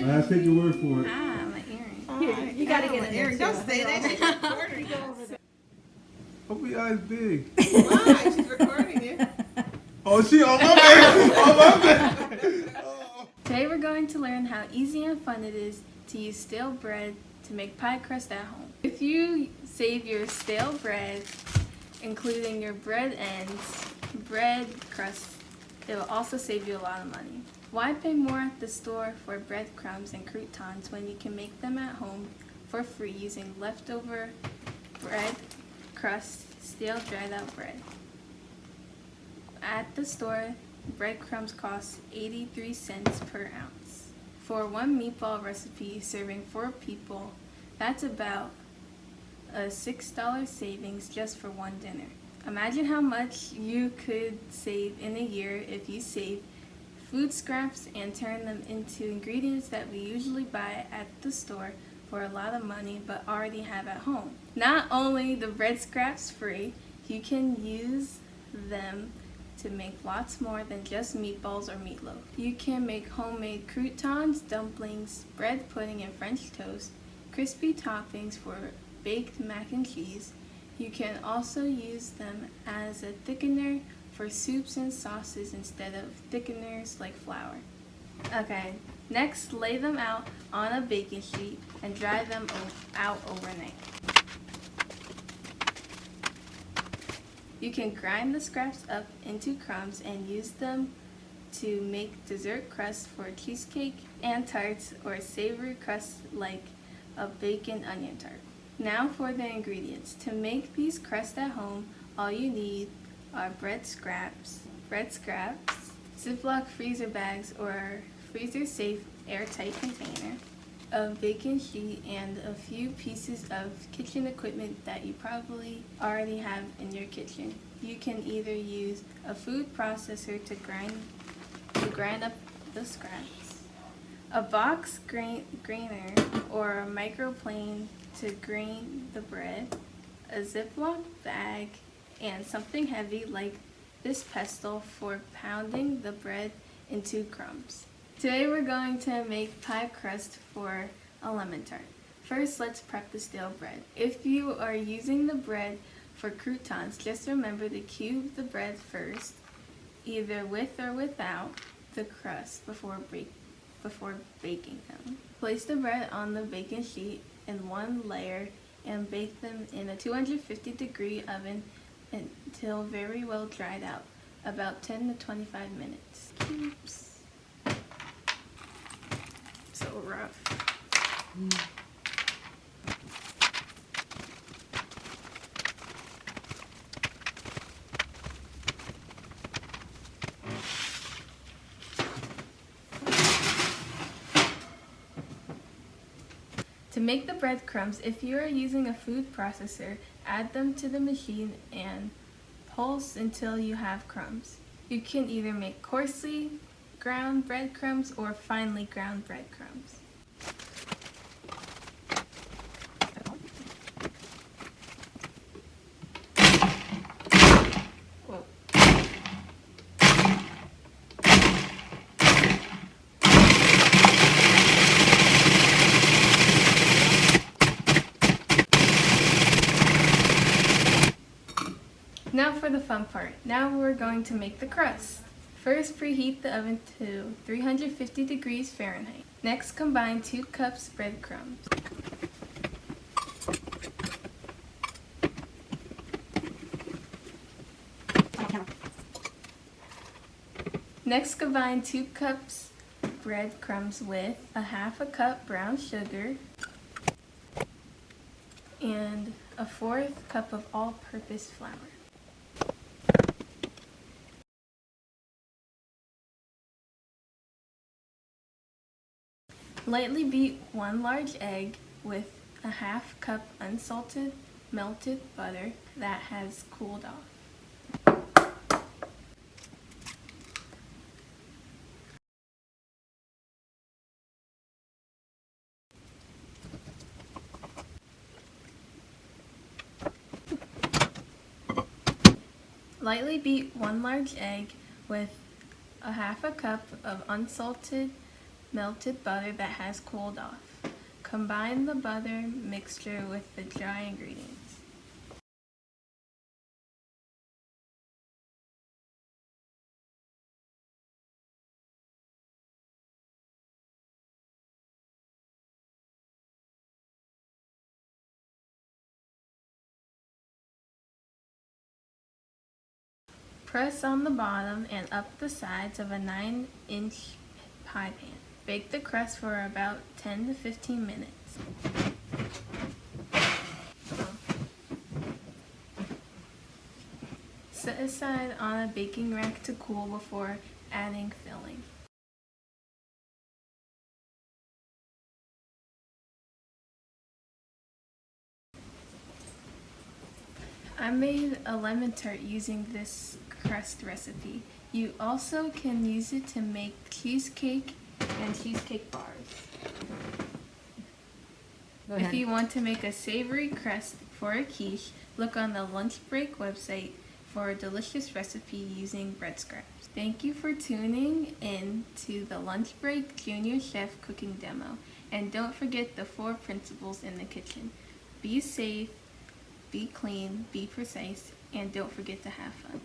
I take your word for it. Ah, my earring. Here, you gotta get an earring. Don't say that. She's recording. Open your eyes big. Why? She's recording it. Oh, she on my bed. On my bed. Oh. Today we're going to learn how easy and fun it is to use stale bread to make pie crust at home. If you save your stale bread, including your bread ends, bread crust, it will also save you a lot of money. Why pay more at the store for breadcrumbs and croutons when you can make them at home for free using leftover bread crust, stale dried out bread? At the store, breadcrumbs cost 83 cents per ounce. For one meatball recipe serving 4 people, that's about a $6 savings just for one dinner. Imagine how much you could save in a year if you save food scraps and turn them into ingredients that we usually buy at the store for a lot of money but already have at home. Not only the bread scraps free, you can use them to make lots more than just meatballs or meatloaf. You can make homemade croutons, dumplings, bread pudding, and French toast, crispy toppings for baked mac and cheese. You can also use them as a thickener for soups and sauces instead of thickeners like flour. Okay, next lay them out on a baking sheet and dry them out overnight. You can grind the scraps up into crumbs and use them to make dessert crusts for cheesecake and tarts or savory crusts like a bacon onion tart. Now for the ingredients. To make these crusts at home, all you need are bread scraps, Ziploc freezer bags or freezer-safe airtight container, a baking sheet, and a few pieces of kitchen equipment that you probably already have in your kitchen. You can either use a food processor to grind up the scraps, a box grainer or a microplane to grain the bread, a Ziploc bag, and something heavy like this pestle for pounding the bread into crumbs. Today we're going to make pie crust for a lemon tart. First, let's prep the stale bread. If you are using the bread for croutons, just remember to cube the bread first, either with or without the crust before baking them. Place the bread on the baking sheet in one layer and bake them in a 250-degree oven until very well dried out, about 10 to 25 minutes. Oops. So rough. To make the breadcrumbs, if you are using a food processor, add them to the machine and pulse until you have crumbs. You can either make coarsely ground breadcrumbs or finely ground breadcrumbs. Whoa. Now for the fun part. Now we're going to make the crust. First, preheat the oven to 350 degrees Fahrenheit. Next, combine 2 cups breadcrumbs. Next, combine 2 cups breadcrumbs with a half a cup brown sugar and a 1/4 cup of all-purpose flour. Lightly beat 1 large egg with a half cup unsalted melted butter that has cooled off. Lightly beat 1 large egg with a half a cup of unsalted melted butter that has cooled off. Combine the butter mixture with the dry ingredients. Press on the bottom and up the sides of a 9-inch pie pan. Bake the crust for about 10 to 15 minutes. Set aside on a baking rack to cool before adding filling. I made a lemon tart using this crust recipe. You also can use it to make cheesecake and cheesecake bars. Go ahead. If you want to make a savory crust for a quiche, look on the Lunch Break website for a delicious recipe using bread scraps. Thank you for tuning in to the Lunch Break Junior Chef Cooking Demo. And don't forget the 4 principles in the kitchen. Be safe, be clean, be precise, and don't forget to have fun.